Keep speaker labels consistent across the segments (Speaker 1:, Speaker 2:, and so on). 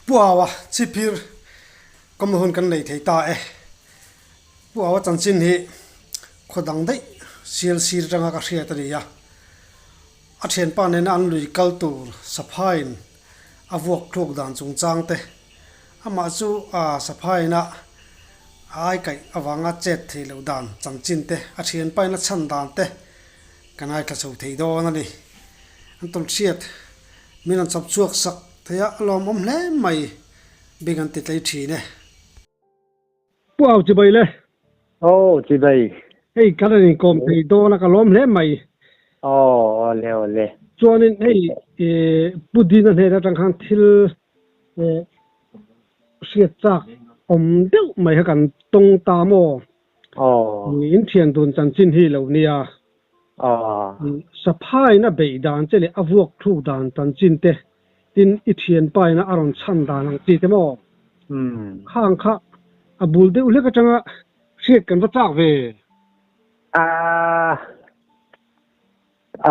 Speaker 1: Puawa chipir kom hun kan nei thei ta e puawa chanchin hi khodang dei sial sir ranga ka hria tani ya a then pa nen an lui kal tur saphain avuak thuk dan chung chang te ama chu a saphaina ai kai awanga chet thei lo dan chanchin te a then pa na chan dan te kanai tla chho thei do na ni an tol chiat min an chap chuak sak thaya lom om hle mai bigan ti tlai thi ne puaw chi bai le
Speaker 2: chị đây.
Speaker 1: hei kalani kom thei do na ka lom hle mai
Speaker 2: Ole.
Speaker 1: chuanin hei pudin an hera tang khang thil siat chak om deuh mai ha kan tong ta mo ni in thian dun chanchin hi lo nia saphai na bei dan chele avuak thu dan chanchin te tin I thian pai na aron chan dan ang ti te mo khang kha abul de ule ka changa siat kan va chak ve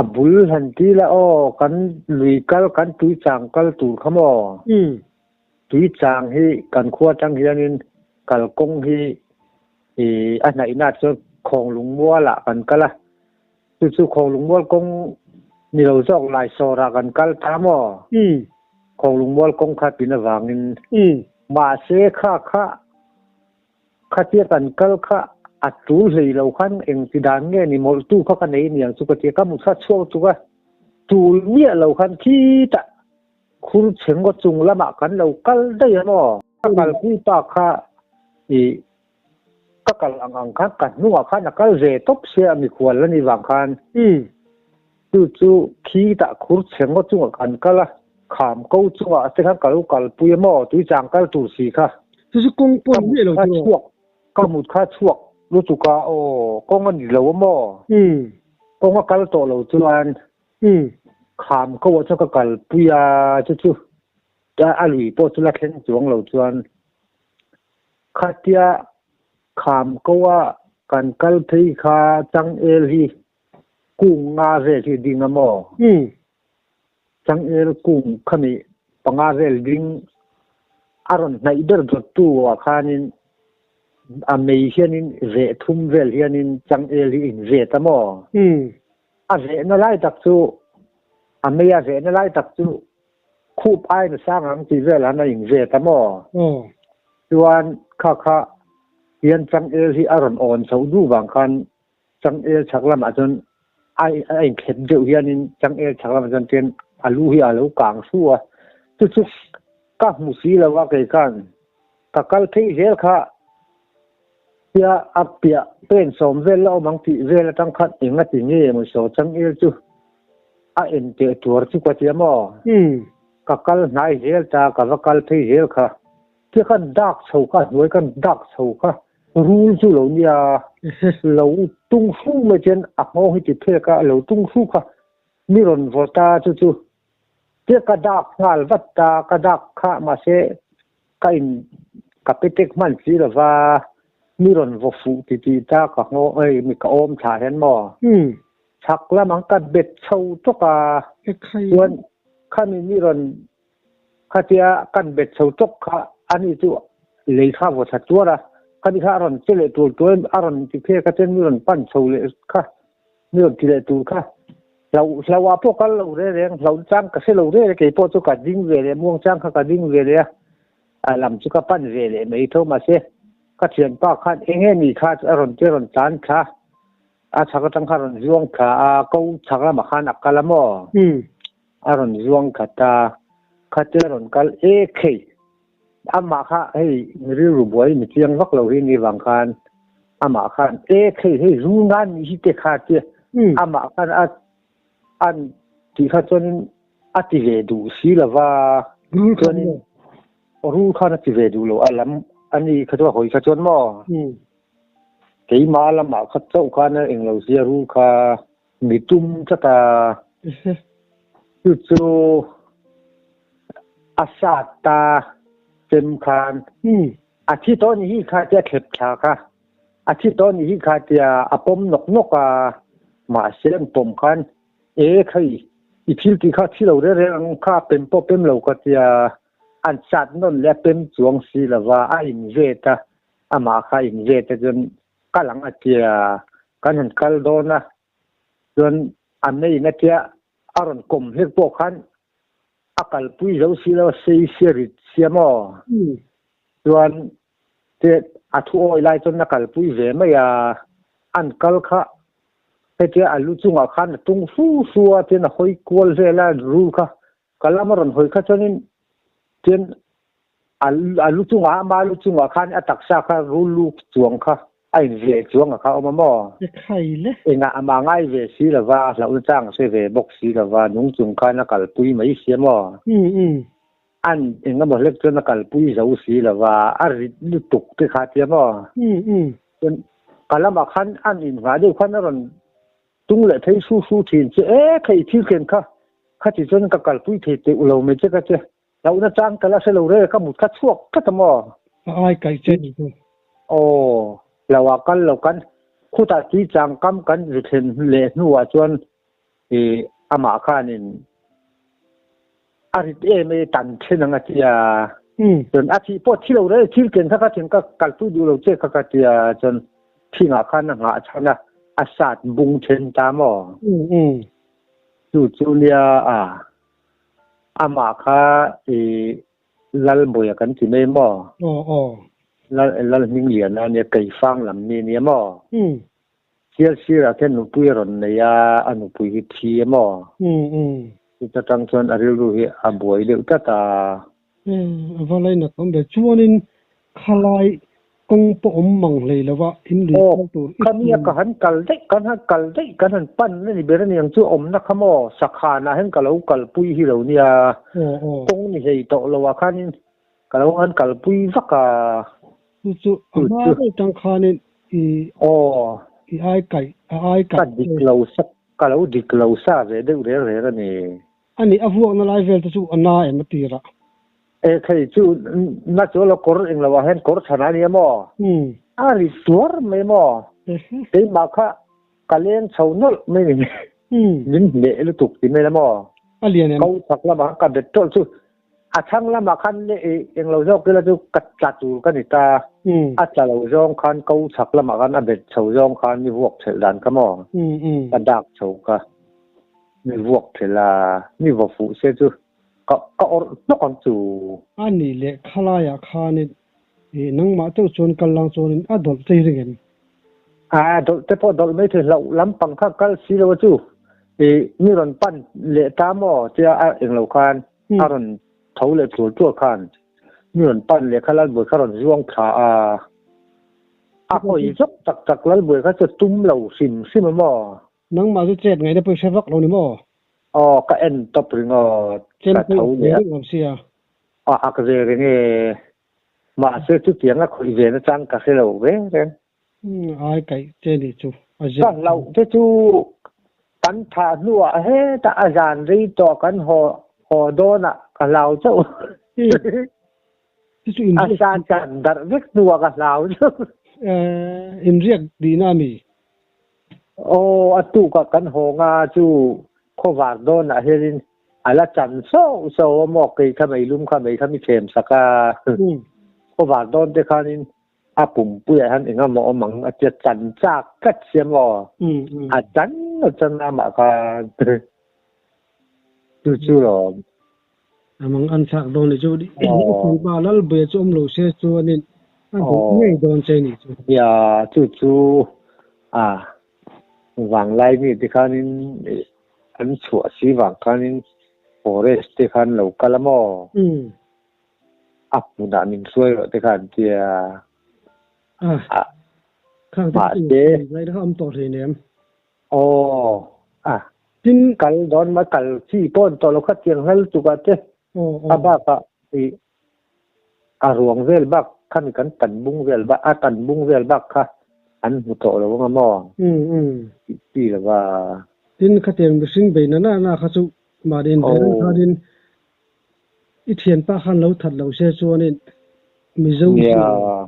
Speaker 2: Abul hanti la kan lui kal kan tui chang kal tur khamo tui chang hi kan khua chang hianin kal kong hi ana ina cho khong lung mua la kan kala chu khong lung mua kong ni lo jok lai so ra kan kal thamo khong lung mua kong kha pina wangin ma se kha tia kan kal kha atu lei lo khan eng ti dan nge ni mol tu kha kan nei niang chu ka tia ka mu sa chho chu ka tu nia lo khan thi ta khul cheng go chung lama kan lo kal dai mo kal pi ta kha ka kal ang kha kan nuwa kha na kal je top se mi khwal la ni wang khan chu khi ta khul cheng go chung kan kala kham ko chung a te kha kal pu mo tu chang kal tu si kha
Speaker 1: chu kong pon ni lo chu
Speaker 2: ka mut kha chuak lu tu ka kong an lo mo kong ka kal to lo chuan kham ko wa ka kal puya chu ta alui po chu la thlen chuang lo chuan khatia kham ko wa kan kal thei kha chang el hi kung nga re thi ding mo chang el kung khani panga rel ding aron nai der dot tu wa khanin amei hianin ve thum vel hianin chang el hi in ve ta mo a ve na lai tak chu amei a ve na lai tak chu khu pai na sang ang ti vel ana in ve ta mo chuan kha hian chang el hi aron on so du wang khan chang el chaklam a chon ai khet deuh hianin chang el chaklam a chon ten alu hi alo kang suwa chu ka mu si la wa kai kan ka kal thei zel kha ya apia pen som vel lo mang ti vel tang khat inga ti nge mo so chang el chu a en te tur chu kwa ti mo ka kal nai zel ta ka va kal thei zel kha ti khan dak chho ka hoi kan dak chho ka rul chu lo nia lo tung fu me chen a ho hi ti the ka lo tung fu kha mi ron volta chu ti ka dak ngal vat ta ka dak kha ma se ka in ka petek man chi la va mi ron vo fu ti ta ka ngo mi ka om tha hen mo chak la mang ka bet chho to ka wan khani mi ron khatia kan bet chho tok kha ani chu le kha vo tha tu ra khani kha ron chele tu aron ti phe ka ten mi ron pan chho le kha mi ron ti le tu kha lau wa po kal lo re lau chang ka se lo re ke po chu ka ding ve le muang chang kha ka ding ve le a lam chu ka pan ve le mai tho ma se ka thian pa khan enge ni kha aron te ron chan kha a chaka tang kha ron zuang kha a ko chaka ma khan akala mo aron zuang kha ta kha te ron kal e khei ama kha hei ri ru boi mi chiang vak lo ri ni wang khan ama khan e khei hei ru ngan hi te kha te ama khan an ti kha chon ati ve du si la wa ru chon ru kha na ti ve du lo alam ani khatwa hoi kha chon mo kei ma lama khat chau kha na englo sia ru kha mitum chata chu asata tem khan athi to ni hi kha tia khep kha kha athi to ni hi kha tia apom nok ka ma sem pom khan e khai I thil ti kha thilo re ang kha pem po pem lo ka tia an chat non le pen chuang si lawa a in ve ta ama kha in ve ta jon kalang atia kan han kal dona jon an nei na tia aron kom hek po khan akal pui zo si lo sei sirit siamo jon te athu oi lai jon nakal pui ve ma ya an kal kha te alu chunga khan tung fu suwa te na hoi kol vela ru kha kalamaron hoi kha chonin ten alu chunga ma lu chunga khan ataksa kha rulu chuang kha ai ve chuang kha oma mo
Speaker 1: khai le
Speaker 2: enga ama ngai ve si lawa lau chang se ve box si lawa nung chung kha na kal pui mai siamo an enga mo lek chona kal pui zo si lawa ari lu tuk te kha tiamo ten kalama khan an in va de khan ron tung le thei su su thin che khai thil ken kha khati chon ka kal pui the te ulo me che ka che lau na chang kala se lo re ka mut ka chuak ka tamo
Speaker 1: ai kai che ni
Speaker 2: o lawa kal lo kan khuta ti chang kam kan ri then le nuwa chuan e ama khanin ari te me tan chen nga tia chon a thi po thi lo re thil ken kha ka thing ka kal pui du lo che ka ka tia chon thinga khan nga chana asat bung chen ta mo chu chulia ama kha e lal boya kan ti me mo lal ning lian na ne kai fang lam ni ni mo sial sira ken nu pui ron ne ya anu pui hi thi mo ta tang chon aril ru hi a boi le ta ta
Speaker 1: valai na kom be chuanin khalai kong po mang le lawa in li tu
Speaker 2: khania ka han kal dei kan han pan ni ber ni ang chu om na khamo sakha na hen kalo kal pui hi lo nia kong ni hei to lo wa khanin kalo han kal pui vaka
Speaker 1: chu ama tang khanin i ai kai
Speaker 2: dik lo sak kalo dik lo sa ve de re ni
Speaker 1: ani avuak na lai vel chu ana em tira
Speaker 2: khai chu na chu lo kor eng lo wa hen kor thana ni mo ari tur me mo te ma kha kalen chhaunol me ni nin le lu tuk ti me mo
Speaker 1: alien em
Speaker 2: kau thak la ma ka bet tol chu a thang la ma khan le eng lo jok la chu kat cha tu ka ni ta a cha lo jong khan kau thak la ma kan a bet chho jong khan ni wok thel dan ka mo ka dak chho ka ni wok thela ni wo fu se chu ka or no kon chu
Speaker 1: ani le khala ya khani e nang ma to chon kallang chon adol chei ringen
Speaker 2: dol te po dol mai the lo lam pang kha kal si lo chu e ni ron pan le ta mo tia a eng lo khan a ron thau le tur tu khan ni ron pan le khalal bo kharon zuang kha a ko i jok tak tak lal bo kha chu tum lo sim mo
Speaker 1: nang ma chu chet ngai da pe sevak lo ni mo
Speaker 2: ka en top ring
Speaker 1: chen thau le ngam sia
Speaker 2: a ka re nge ma se chu tiang a khoi ve na chang ka se lo ve ren
Speaker 1: ai kai che ni chu
Speaker 2: ka lo te chu kan tha nuwa he ta azan ri to kan ho do na ka lao chu
Speaker 1: chu in
Speaker 2: azan kan dar vek nuwa ka lao chu
Speaker 1: in riak di na mi
Speaker 2: atu ka kan ho nga chu kho war do na herin ala chan so mo kai kha mai lum kha mai kha mi them saka kho war don te khanin a pum pu ya han enga mo mang a che chan cha kat se mo a chan na ma ka chu lo
Speaker 1: amang an sak don ni chu di ku ba lal be chom lo se chu anin an nei don che ni chu
Speaker 2: ya chu wang lai mi te khanin an chua si wang khanin forest te khan lo kalamo ap na min suai ro te khan tia
Speaker 1: khang ta lai da am to the nem
Speaker 2: tin kal don ma kal chi pon to lo kha tiang hal tu ka te aba ka a ruang vel bak khan kan tan bung vel ba a tan bung vel bak kha an hu to lo nga mo ti la ba
Speaker 1: tin khateng bising be na kha chu ma din kha din i thian pa khan lo that lo se chuanin mi zo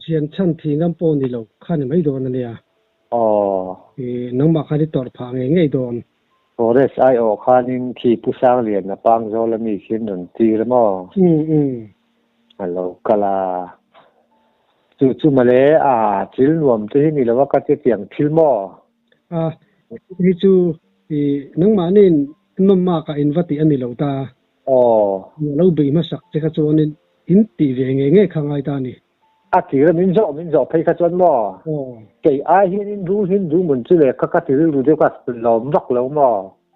Speaker 1: thian chan thi ngam po ni lo khan mai don na ya nang ma kha di tor pha nge don
Speaker 2: forest khanin thi pu sang lian na pang zo la mi khin don ti la mo alo kala chu ma le thil nuam te hi ni lawa ka te tiang thil mo
Speaker 1: hi chu nang ma nin nom ma ka in vati ani lo ta lo be ma sak te ka chu nin in ti ve nge khangai ta ni
Speaker 2: ti ra min zo phei ka chon mo ke hin du mun chu le ka ti ru de ka lom vak lo mo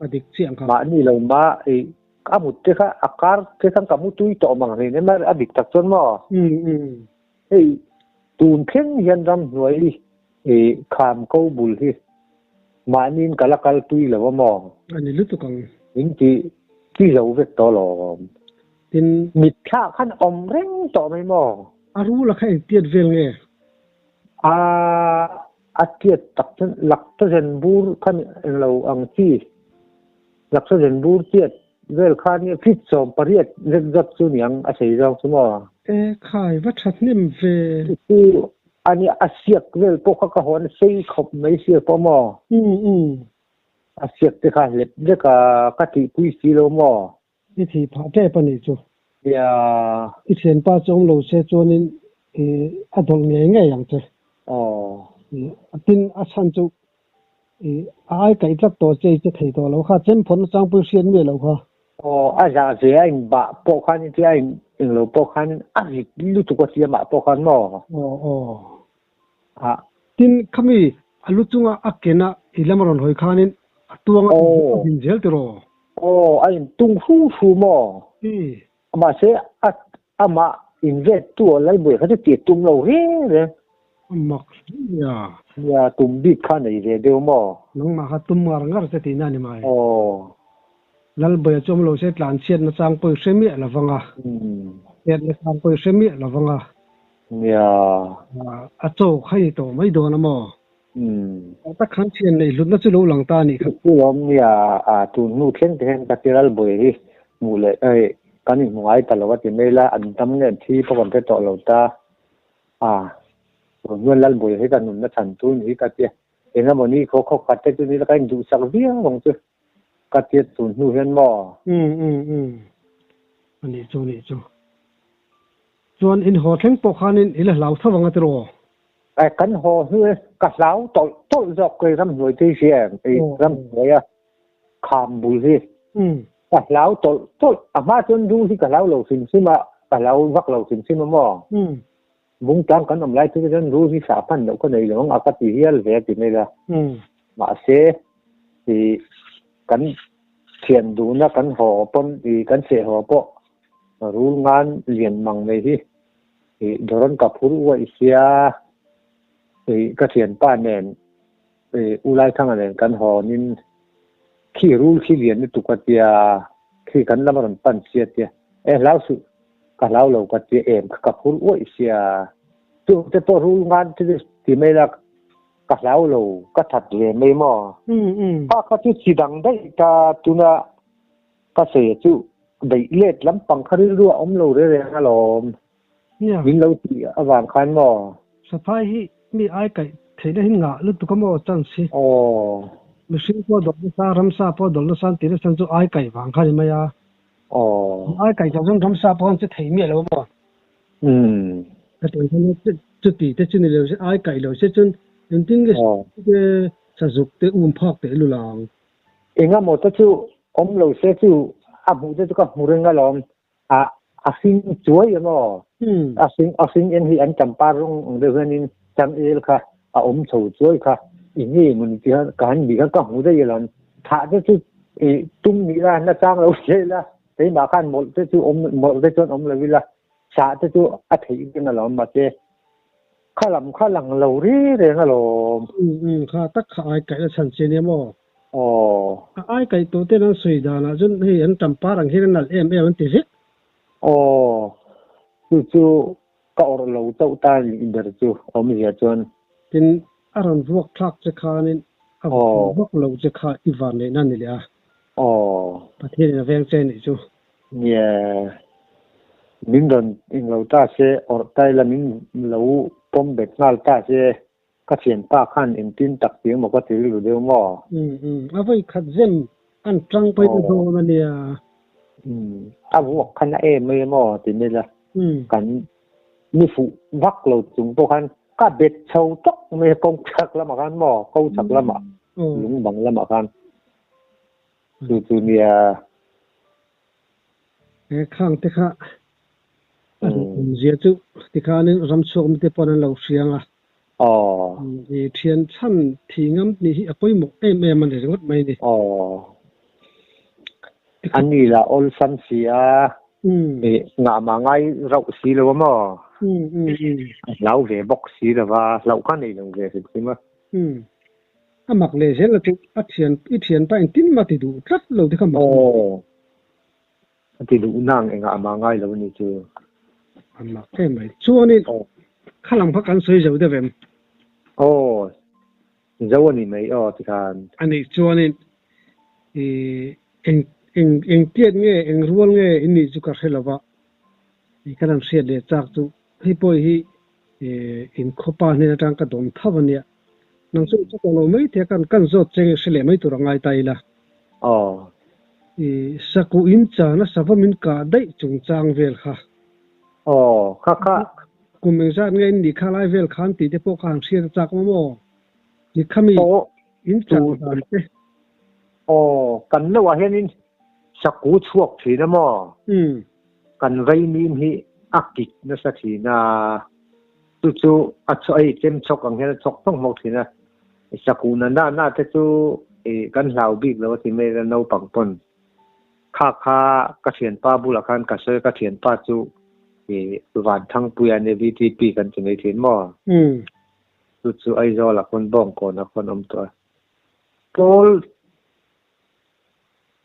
Speaker 1: adik chiang ka
Speaker 2: ma ni lo ma ka mu te ka akar te kan ka mu tui to mang ne ma adik tak chon mo tun khen hian ram hnuai kham ko bul hi ma nin kalakal tui lo mo
Speaker 1: ani lu tu kang
Speaker 2: in ti lo ve to lo
Speaker 1: tin
Speaker 2: mit kha khan om reng to mai mo
Speaker 1: aru la khai tiet vel nge
Speaker 2: tiet tak chen lak ta zen bur khan lo ang chi lak ta zen bur tiet vel khan ni fit som pariat zen zat chu niang a sei rong chu mo
Speaker 1: khai va that nim ve
Speaker 2: ani asiak vel po ka hon sei khop mai sia po mo asiak te kha lep de ka ti pui si lo mo
Speaker 1: ni thi pha te pa ni chu
Speaker 2: ya
Speaker 1: i chen pa chong lo se chuanin a dol nge yang che tin a san chu ai kai tlak to che thei to lo kha chen phon chang pu sian me lo kha
Speaker 2: a ja je anh ba po khan ti anh lo po khan a lu tu ko ti ma po khan mo
Speaker 1: tin khami alu chunga akena ilamaron hoi khanin atuanga din jel tero
Speaker 2: ai tung hu mo mà sẽ mà invest tua lấy bưởi cái tiền tung lâu hết rồi
Speaker 1: mặc
Speaker 2: ya tung đi khăn này về đâu mà
Speaker 1: nông mà tung mà ngar sẽ tin anh mai lal bưởi trong lâu sẽ làm chuyện nó sang bưởi xem miệng là vâng chuyện nó sang bưởi xem miệng là vâng chỗ hay tổ mấy đồ nó mà tất khán chuyện này lúc nó sẽ lâu lằng ta nè
Speaker 2: cứ lắm tu nu khen khen cái lal bưởi đi mù lệ cái này ngoài ta là cái này là anh tâm nên thì có còn cái tội lâu ta rồi nguyên lần buổi hết cả nó thành tu như cái kia thế là bọn đi khó cắt cái tu này là cái đủ sắc bia không chứ cắt tiết tu nu hiện mò
Speaker 1: anh đi chú chuan in hồ theng po khanin ila lau thawanga tero
Speaker 2: kan ho hu ka lau tol jok ke ram noi ti siam ram ya kham bul hi ka lau tol ama chon du hi ka lau lo sin sima ka lau vak lo sin sima mo bung tang kan om lai tu jan ru hi sa pan lo ko nei lo nga ka ti hial ve ti nei la ma se ti kan thian du na kan ho pon ti kan se ho po ru ngan lian mang nei hi doron ka phur wa isia ka thian pa nen ulai thang nen kan ho nin khi rul khi lian ni tukatia khi kan lamaron pan sia tia lau su ka lau lo ka ti em ka phur wa isia tu te to rul ngan ti me la ka lau lo ka that le me mo ka ti chi dang dai ka tuna ka se chu dai let lam pang khari ru om lo re nga lom min lo ti awang khan mo
Speaker 1: sapai hi mi ai kai theile hin nga lu tu kamo chan si mi sin ko do sa ram sa po dol na san ti re san chu ai kai wang khan ma ya ai kai cha jong ram sa po chu thei mi lo mo ka te han chu ti te chu ni lo se ai kai lo se chun tin ge sa zuk te phak te lu lang
Speaker 2: enga mo ta chu om lo se chu a bu te ka mu renga lom a sing chuai mo a sing en hi an champa rong de hanin chang el kha a om chho chuai kha ini mun ti ka han bi ka hu de yelon tha de chu tung ni la na chang lo se la te ma khan mol te chu om mol de chon om la vila sa te chu a thei na lom ma te kha lang lo ri re nga lo
Speaker 1: kha tak kha ai kai la san che ne mo ai kai to te na sui da na jun hi an champa rang hi na em an ti rik
Speaker 2: chu ka or lo to ta ni der chu om ya chon
Speaker 1: tin aron vok thak che khanin vok lo che kha iwan le na ni le pathian na veng che ni chu
Speaker 2: min don in lo ta se or tai la min lo pom bet nal ta se ka chen pa khan in tin tak tiếng mo ka ti lu de mo
Speaker 1: a vai khat zen an tang pai do na nia
Speaker 2: a vok khan e me mo ti ne la กันมีฝูวักเราจุงพวกกันก็เบ็ดเช่าตกไม่กงชักละมากันหม้อเขาชักละมาลุงบังละมากันจู่ๆเนี่ย
Speaker 1: ข้างที่ข้าเสียจุที่ข้านี่รำชมที่ปนเราเสียงอ่ะ
Speaker 2: อ๋อ
Speaker 1: เทียนชั้นที่งั้นนี่ปุ้ยหมกแม่มันจะงดไหมนี่
Speaker 2: อ๋ออันนี้ละอลสันเสียงามาไงเราสีแล้วมั้งเราเวบอกสีแล้วว่าเราขั้นนี้ลงเวสิใช่ไหม
Speaker 1: มักเลยเช่นละจุเทียนไปติ้นมาติดูทัดเราที่เขาบอก
Speaker 2: ติดูนั่งเองมาไงแล้วนี่จู
Speaker 1: มักไหมชัวนี่ข้าหลังพักกันสวยๆเดี๋ยวเวม
Speaker 2: จะวันนี้ไหมที่การ
Speaker 1: อันนี้ชัวนี่เองเตี้ยเงี้ยเองรัวเงี้ยอินนี่จุกระเขลวะอีกการเสียเลยจากจุให้ป่วยให้อินข้อปานในทางกระดมทับเนี่ยนังสู้จะต้องเราไม่เท่ากันสดเจงเสลไม่ตัวง่ายตายละสักอินจานะสับมินกาได้จงจางเวลค่ะ
Speaker 2: ค่ะ
Speaker 1: กุมเองจะเงี้ยนี่ข้าไล่เวลขันตีที่พวกข้างเสียจากมั่วนี่ขมีอินจา
Speaker 2: กันแล้วว่าเห็นนี่สักกูช่วงทีนะมั่วกันไว้นี่มีอักกินะสักทีนะจู่ๆอัดไอ้เต็มชกอังเห็นชกต้องหมดทีนะสักกูนั่นน่าจะจู่กันเหล่าบิ๊กแล้วที่ไม่ได้เอาปังปนข้ากระเทียนป้าบุรคันกระเซยกระเทียนป้าจู่วันทั้งปุยในวีทีปีกันจะไม่ถึงมั่วจู่ๆไอ้จอละคนบ้องก่อนนะคนอมตัวโ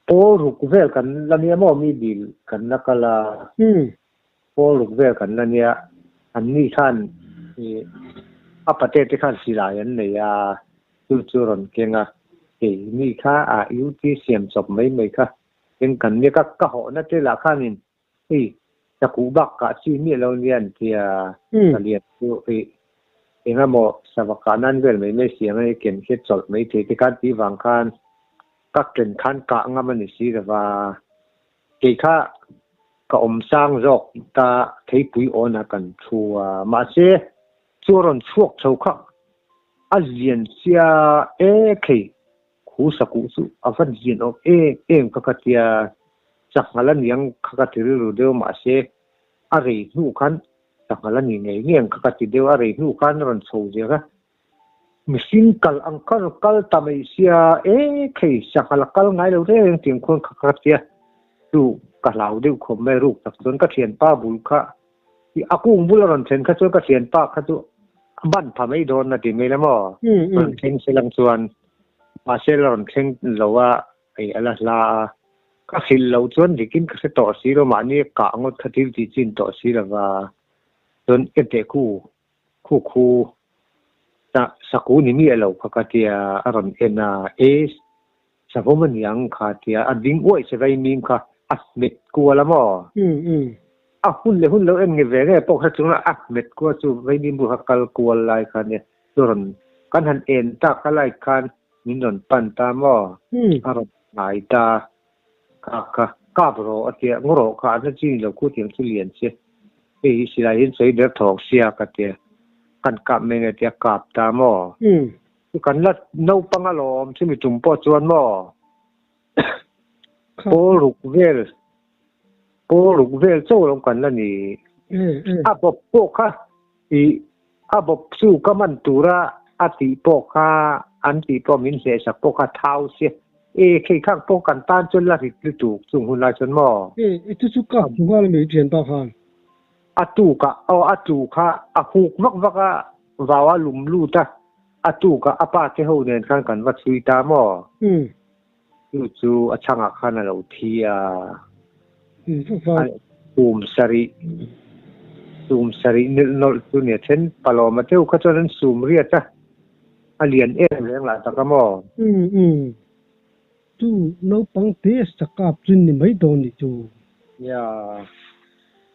Speaker 2: ปรุกเวลกันแล้วเนี่ยมั่วมีดีลกันนักละปรุกเวลกันแล้วเนี่ยอันนี้ท่านประเทศที่ท่านศิลายันเนี่ยจู่ๆรอนเก่งนี่ค่ะอายุที่เสียมศพไม่ค่ะเป็นกันเนี่ยก็เหาะนั่นที่ละข้านี่จะกูบักกะชื่อนี่เราเรียนที่เรียนอยู่เองว่าโมสวัสดิ์นั้นเวลไม่เสียไม่เก่งคิดสดไม่ถือที่การที่วางคันก็เก่งขันกะงามันสิแต่ว่าเกี่ยข้าก็สร้างรอกตาที่ปุยอ่อนกันชัวมาเสียชัวรอนช่วงเช้าค่ะอาเรียนเสียคูสักสูฟันเรียนออกก็กติยาจากนั้นยังก็ติรู้เดียวมาเสียอะไรนู่นกันจากนั้นยังก็ติเดียวอะไรนู่นกันรอนโซ่เจ้ามิสิงกัลอังกัลทำไมเสียจากนั้นกัลไงเราเรื่องที่คนก็ติยาดูก็เล่าเดี๋ยวคงไม่รู้จากส่วนก็เทียนป้าบุลค่ะที่อากูบุลรอนเซนก็ส่วนก็เทียนป้าก็ตัวบ้านทำไม่โดนนะที่ไม่ละมั่วมันเข่งเสลังส่วนมาเซลอนเข่งเราว่าอะไรล่ะก็หินเราส่วนที่กินก็จะต่อสีเรามานี่กะงดทัดที่จีนต่อสีเราว่าส่วนเด็กคู่จะสักวันนี้มีเราพักที่อารมณ์สักวันมันยังขาดที่อันดิ้งอ้วยใช่ไหมมีค่ะอัดเม็ดกลัวละมั่วหุ่นเราเองเงี้ยเว้ยพวกเขาจุงละอัดเม็ดกลัวจู่ไม่มีบุคคลกลัวอะไรกันเนี่ยส่วนกันหันตาอะไรกันมินนปันตามว่าอารมณ์ไหนตากาบรอเตียงรอขาดจริงเราคู่เทียงสุเลียนเสียสิลายเห็นสวยเดือดทองเสียกันเตียกันกาบเมงเตียกาบตามว่ากันละนปังอารมณ์ที่มีจุ่มปอจวนว่าโปลุกเวลโซ่ลงกันแล้วนี่บอกพวกค่ะบอกสู้กับมันตุระติพวกค่ะอันที่พอมินเสียสักพวกค่ะเท้าเสียขี้ข้างพวกกันต้านจนละที่ถูกส่งหุ่นลายจนหม้อ
Speaker 1: ทุกๆก็ผมว่าเราไม่เทียนป้าค่ะ
Speaker 2: ตูกะตูค่ะหูกวักว่าลุมลู่ตาตูกะป้าเจ้าเนี่ยกันว่าสุยตาหม้อจู่ช่างขันเราที่ซูมสรีนิลตัวเนี่ยเช่นปลอมาเที่ยวก็จะนั้นซูมเรียกจ้ะเรียนเรื่องหลายตะกมอ
Speaker 1: จู่เราปังเตะสกับจินนี่ไม่โดนนี่จู่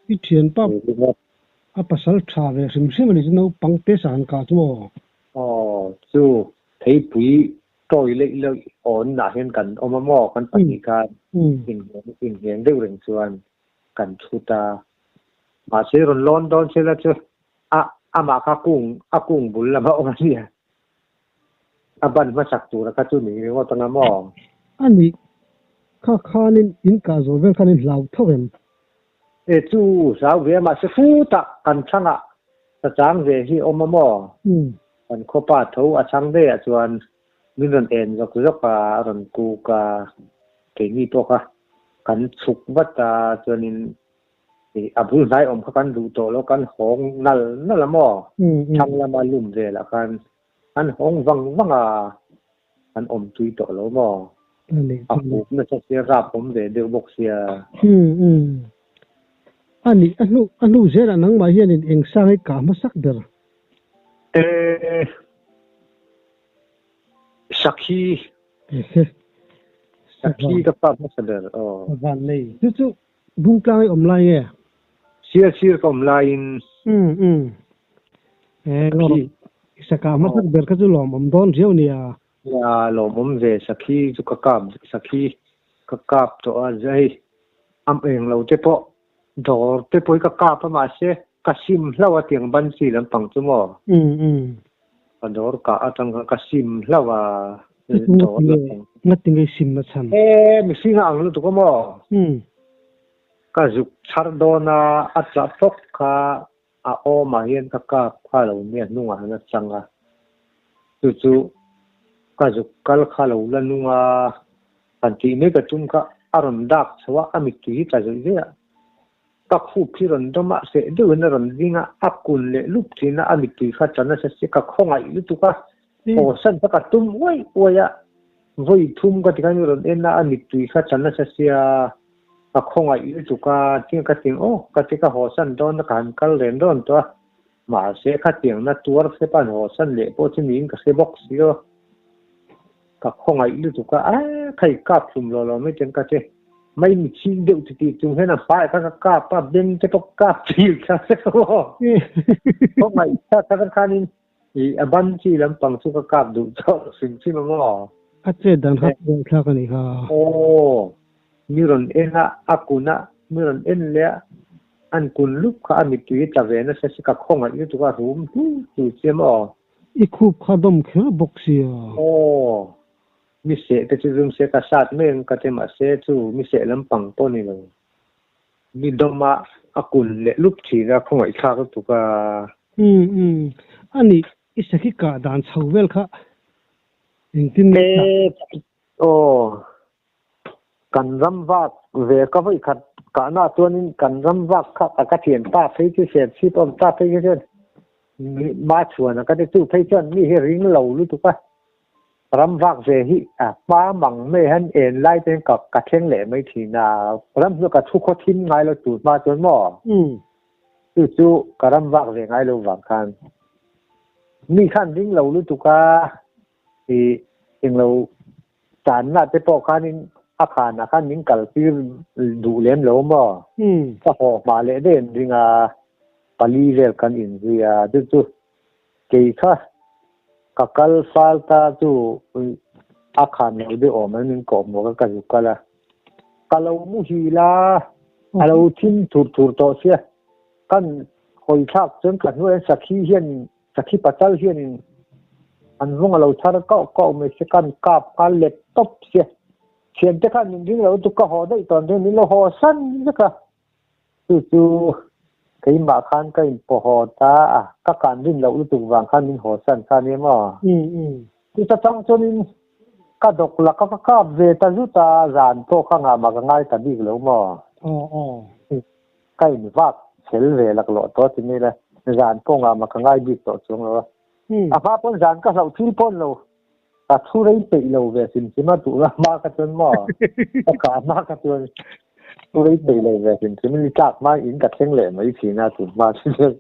Speaker 1: อีเทียนปั๊บภาษาชาเลยสิ่งมันนี่เราปังเตะสานกัดมั้ง
Speaker 2: จู่ที่ปุยต่อยเลยอ่อนหนาเห็นกันเอามาหม้อกันปฏิการสิ่งเห็นได้เรื่องส่วนกันชุตา มาเสียรอนร้อนโดนเสียแล้วจ้ะมาข้ากุ้งบุญละมาเอาเนี่ยบันมาสักตัวแล้วก็จุนี่ว่าตอนนั้นมอ
Speaker 3: อันนี้ข้านี่อินกาโซเวลข้านี่เหล่าเท่าเห็น
Speaker 2: จูสาวเวียมาเสียฟูตะกันช่างจะจ้างเวที่อมมอมันข้อป้าเท่าช่างได้ส่วนมิรันเอ็นก็คือว่ารันกูกาเก่งนี่ตัวค่ะกันสุกวัดตาส่วนนี้บุญได้อมกันดูโตแล้วกันหงนั่นละมอช่างละมาลุ่มเวละกันอันหงวังอันอมตุยโตแล้วมอบุกไม่ใช่เสียราบผมเดี๋ยวบกเสีย
Speaker 3: อันนี้อันนู้เสียนังมาเฮียนี่เองสร้างให้กามาสักเดือน
Speaker 2: สักขีกับปั๊บมาสักเดือน
Speaker 3: วันนี้จู่บุ้งกลางอมไลน์เนี่ย
Speaker 2: เสียก็อมไลน์
Speaker 3: ก็สักกามาสักเดือนก็จะหลอมโดนเที่ยวเนี่ย
Speaker 2: หลอมเวสักขีจุกกาบสักขีกกาบตัวใจเองเราจะพอดอร์ไปปอยกาประมาณเช่กสิมเล่าว่าเตียงบันสีลำปังจุโมดอร์กาตั้งกสิมเล่าว่า
Speaker 3: ดอร์งัดติงไอซิมมาชัน
Speaker 2: มิสิงอังลุตุกโมกจุกชาร์โดนาอัจฉริยะข้าโอมาเห็นกาข้าเราเนี่ยนุ่งอันนั้นจังจู่กจุกกัลข้าเราละนุ่งปันทีนี้ก็จุ่มข้าอารมณ์ดักสวะมิตุยจัจเจียก็คู่พิรันดมาเสด็จนรันดิ้งอักกุลเลลุกที่น่าอมิตุยข้าจันทร์เสียก็คงไอ้ลุตุก้าโอสันก็ตุ้มไว้อะไว้ทุ่มก็ที่กันรันน่าอมิตุยข้าจันทร์เสียก็คงไอ้ลุตุก้าที่ก็ที่ก็ที่ก็โอสันโดนการกัลเลนโดนตัวมาเสียข้าที่น่าตัวเสียปันโอสันเล่พอที่นี้ก็เสียบ็อกซ์เยอะก็คงไอ้ลุตุก้าใครกล้าทุ่มเราไม่เจนก็ที่ไม่มีชิ้นเดียวที่จุงให้น่ะป้ายก็กล้าป้าเบนจะต้องกล้าจีบกันสักโอ้เพราะไม่ถ้าท่านนี่บันจีลำปังสุกกล้าดูเจ้าสิ่งที่มันว่า
Speaker 3: อาจจะดังครับดังครับนี่ค่ะ
Speaker 2: โอ้มีรอนเอ็นนะอากุนะมีรอนเอ็นเลี้ยอันกุนลุกข้ามีตุยตะเวนนะเสียกับข้องอะไรตัวก็รู้ดูเสียมั้ง
Speaker 3: อีคูบข้าดมแค่บกเสีย
Speaker 2: โอ้มิเสแต่จะรู้เสกษัตริย์เมื่อก็จะมาเสจู่มิเสลำปังต้นนี่เลยมีดมาอากุลเละลุกทีแล้วคงไอ้ข้าก็ถูก
Speaker 3: อันนี้อิสกิกาดานชาวเวลค่ะจริง
Speaker 2: โอ้กันรำวักเวก็ไม่ขัดกันหน้าตัวนี้กันรำวักค่ะก็เทียนป้าไปที่เสียชีพป้าไปที่เช่นมาชวนก็ได้จู่ไปเช่นนี่ให้ริ้งเหล่ารู้ถูกปะรำวักเวหิป้ามังไม่หันเอ็นไล่เป็นกับกระเทียงเหล่ไม่ทีนารำแล้วก็ทุกคนทิ้งไงเราจูดมาจนหม้อจู่กรำวักเวงไงเราหวังกันมีขั้นริ้งเรารู้ถูกปะที่เองเราจานน่าจะปอกขั้นนี้อาคารนิ้งกัลที่ดูเลี้ยงเราหม้อก็หอบมาเลยเด่นริงปาลีเวลกันอินเดียจู่เกี่ยค่ะกัลฟาลตาจู่อาคารเราได้ออกมาหนึ่งกบหมวกกันอยู่กันละกัลมุฮีลาเราทิ้งถูต่อเสียกันคอยชักจนกันว่าสักขี้เฮียนสักขี้ปัจจัยเฮียนอันรุ่งเราชาร์ก็ไม่ใช่กันกาบกันเล็ดตบเสียเขียนแต่กันจริงเราตุกก็หอได้ตอนนี้เราหอสั้นสักจู่ก็ยิ่งบาคันก็ยิ่งพอหอตาก็การดิ้นเราตุกวางคันยิ่งหอสั้นคันนี้มั้งที่จะต้องจนก็ดกหลักก็กาบเวตาจุตาจานโตข้างมาก็ง่ายแต่ดีแล้วมั้งก็ยิ่งว่าเฉลเวหลักหล่อตัวที่นี่เลยจานโตงามาก็ง่ายดีต่อช่วงเราพอพ้นจานก็เราที่พ้นเราแต่ทุเรศไปเราเวสินที่มาตัวมากจนหม้อประกาศมากจนทุเรศไปเราเวสินที่มันจักมาอินกับเชียงเหล่ไม่ทีน่าถูกมาที่เรื่อง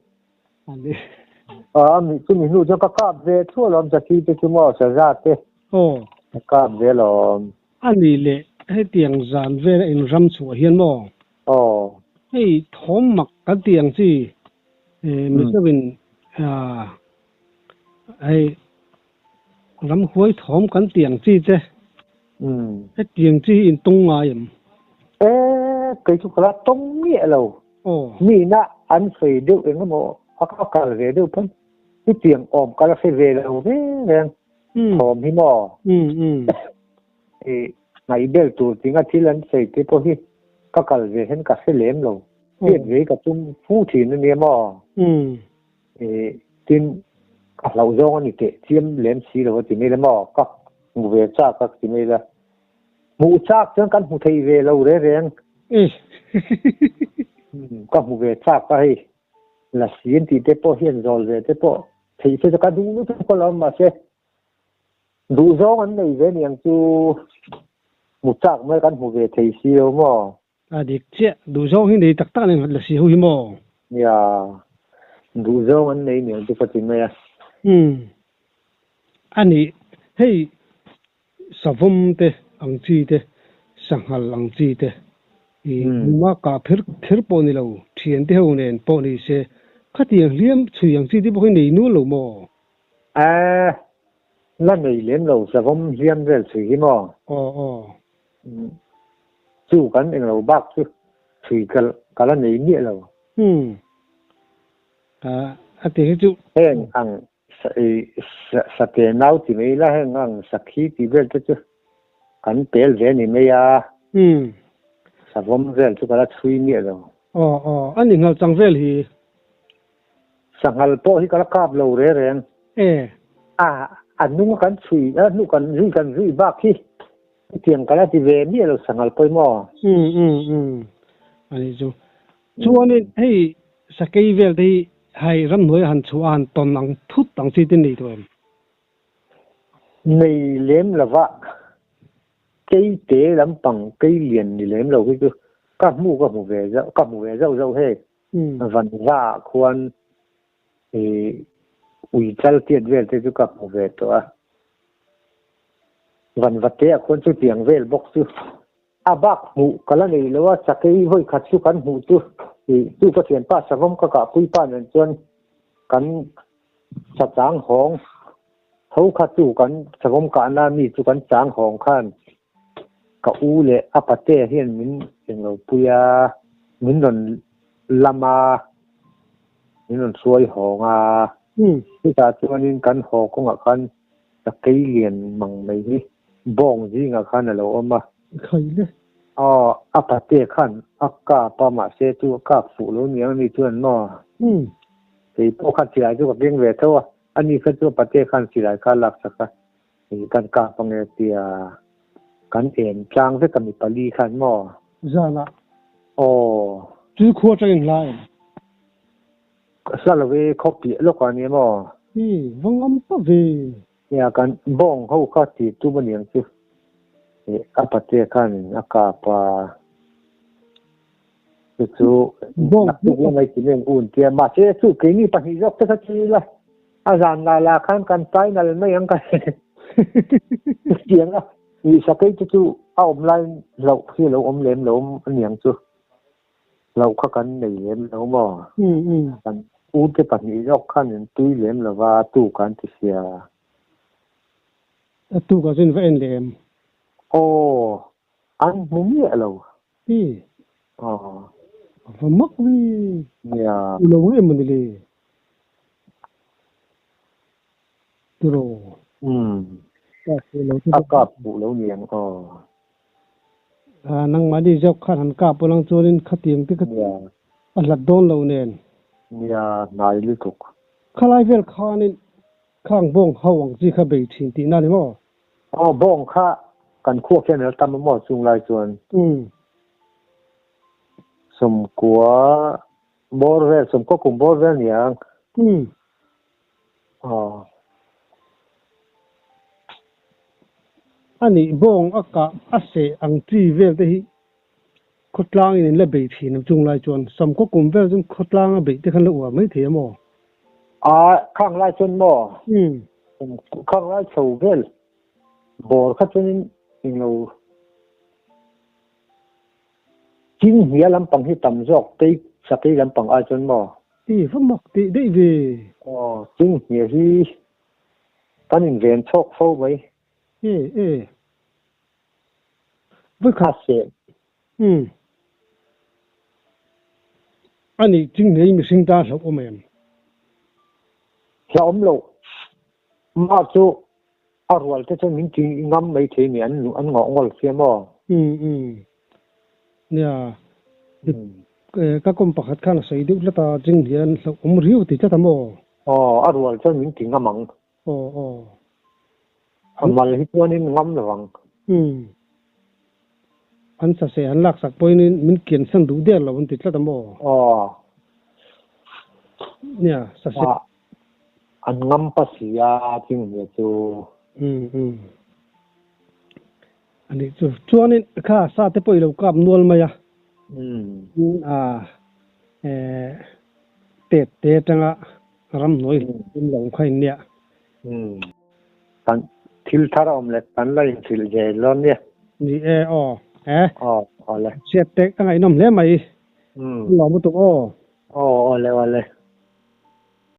Speaker 2: มีคุณหนูจะกราบเวทั่วลมจะที่ไปที่หม้อเสียราเต้กราบเวลม
Speaker 3: อันนี้เลยให้เตียงจานเวอินรำสวยเฮียนหม้อให้ทอมหมักกันเตียงสิไม่ใช่เป็นไอ้รำห้วยถอมกันเตียงจี้เจ้ไอ้เตียงจี้อินตรงไง
Speaker 2: เกิดทุกข์ตรงนี้เรามีนะ ăn phơi đều em mà ác cả về đều phân cái tiếng ôm cả là phải về đâu thế nè thòm hi mò thì ngày bel tu tiếng thì lần xây cái po hi các cả về hen cả phải lem lâu biết về cả tung phu thì nó nè mò thì tin cả lâu rồi anh thì chiếm lem xí rồi thì mấy mò các ngủ về cha các thì mấy là ngủ cha chẳng cần ngủ thấy về lâu đấy rèn các ngủ về cha cái là xiên thì tế po hiền rồi về tế po thì sẽ có đúng lúc có làm mà sẽ đủ rõ anh này về niệm chú một chắc mới cần về thì siêu mà
Speaker 3: đi chết đủ rõ hình này tất cả này là siêu hi mò
Speaker 2: ya đủ rõ anh này niệm chú phát triển mày
Speaker 3: anh ấy hey sa vom te ang chi te sang hal ang chi te mà cả phir po ni lo thiền te ho nen po ni se khát tiếng liêm chui ang chi te po ni nu lo mo
Speaker 2: là này liếm lâu sa vom liếm về chui mà chú cần anh lâu bác chú chui cái là này nhẹ lâu
Speaker 3: tiếng chú
Speaker 2: hèn ang sa tiền nào thì mấy là hèn ang sa khí thì về chú cần bèl về này mấy sa vom về chú cái là chui nhẹ lâu
Speaker 3: anh ấy ngал chang vel hi
Speaker 2: sang hal po hi cái là cáp lâu rồi rèn anh nung cần chui nung cần rui bác hi tiếng cái là thì về nhẹ lâu sang hal po mò
Speaker 3: anh ấy chú anh ấy hey sa cây vel thì hay ram nuôi han chu an ton nang thut tang chi tin ni to em
Speaker 2: này lem là vạ cây tế lắm bằng cây liền thì lem lâu cái các mù về dậu hết vẫn vạ khoan thì ủy trao tiền về thì các mù về to vẫn vật tế khoan chú tiền về bốc chú bác mù cái này là chắc cái hơi khát chú cắn mù chú thì chú phát hiện pa sa vom cả quý pa nên chuan cắn sa tráng hong thấu khát chú cắn sa vom cả na mi chú cắn tráng hong khan cả u lệ apate hiền mình lâu puya mình lần lama mình lần xuôi hong khi ta chuan in cắn hong cũng ngạc khan sa cây liền măng mấy đi bong gì ngạc khan là lâu mà
Speaker 3: khơi đấy
Speaker 2: apate khan akka pa ma se tu ka fu lo niang ni chuan no thì po khan chi lai chu ka geng ve tho ani kha chu pate khan chi lai ka lak saka thì kan ka pange tia kan en chang ve kam pali khan mo
Speaker 3: zala
Speaker 2: chu
Speaker 3: kho chang lai
Speaker 2: sa lo ve copy lo ka ni mo
Speaker 3: vangam pa ve
Speaker 2: ya kan bong ho ka ti tu ba niang chu apate khan akapa chú nạp tục là mấy cái miếng ủn tiền mà chế chú cái này phải dốc tất cả là dàn là khăn cần tay là mấy anh cái tiếng á vì sao cái chú ôm lại lẩu khi lẩu ôm lem lẩu ăn miếng chú lẩu khác cần này lem lẩu mà cần ủn cái phải dốc khăn túi lem là và tủ cần thì xia
Speaker 3: tủ có gì vậy lem
Speaker 2: ăn muốn nhẹ lẩu
Speaker 3: và mất đi lâu em mình đi rồi
Speaker 2: cặp phụ lâu miệng
Speaker 3: năng mà đi dọc khăn hẳn cặp lang cho nên khát tiếng thì anh lật đôn lâu nền
Speaker 2: nai liên tục
Speaker 3: khai lại về khan nên khang bông hậu gì khá bị chín tí nào đấy mà
Speaker 2: bông khá cần khua cái này tâm mỏ chung lại chuan sum của borvel sum có cùng borvel nhang
Speaker 3: ani bong aka ase ang chi vel te hi khotlang in la be thi nam chung lai chon sam ko kum vel jun khotlang be te khan lo wa mai the mo
Speaker 2: khang lai chon mo khang lai chou vel bor kha chun in lo chính nghĩa lắm bằng hi tầm dọc tây sắp tây lắm bằng ai chôn mò
Speaker 3: phong mọc tị đấy về
Speaker 2: chính nghĩa hi ta nhìn về chọc phâu vậy với khát sệt
Speaker 3: anh ấy chính này mình sinh ra lúc em
Speaker 2: là lo mà chú ở ngoài cái chỗ mình chỉ ngắm mấy thế này anh ngõ ngõ xem mà
Speaker 3: nè các công bậc khác là xây dựng là ta chính hiện lúc riu thì chắc là mò
Speaker 2: ở ngoài chỗ mình chỉ ngắm măng mà là hiện nên ngắm rồi
Speaker 3: anh sẽ anh lạc sắc bôi nên mình kiến sang đủ đẹp là vấn đề là mò nè sẽ
Speaker 2: anh ngắm pas ya chính như chú
Speaker 3: anh ấy cho nên khá sao thế bây giờ cầm nuôi mà ya tết tết rằng à ram nuôi lòng khai nè
Speaker 2: tan thil thara omle tan la in thil je lon ne
Speaker 3: ni
Speaker 2: ole
Speaker 3: sẽ tết anh ấy nằm lẽ mày lòng một tụ
Speaker 2: ole ole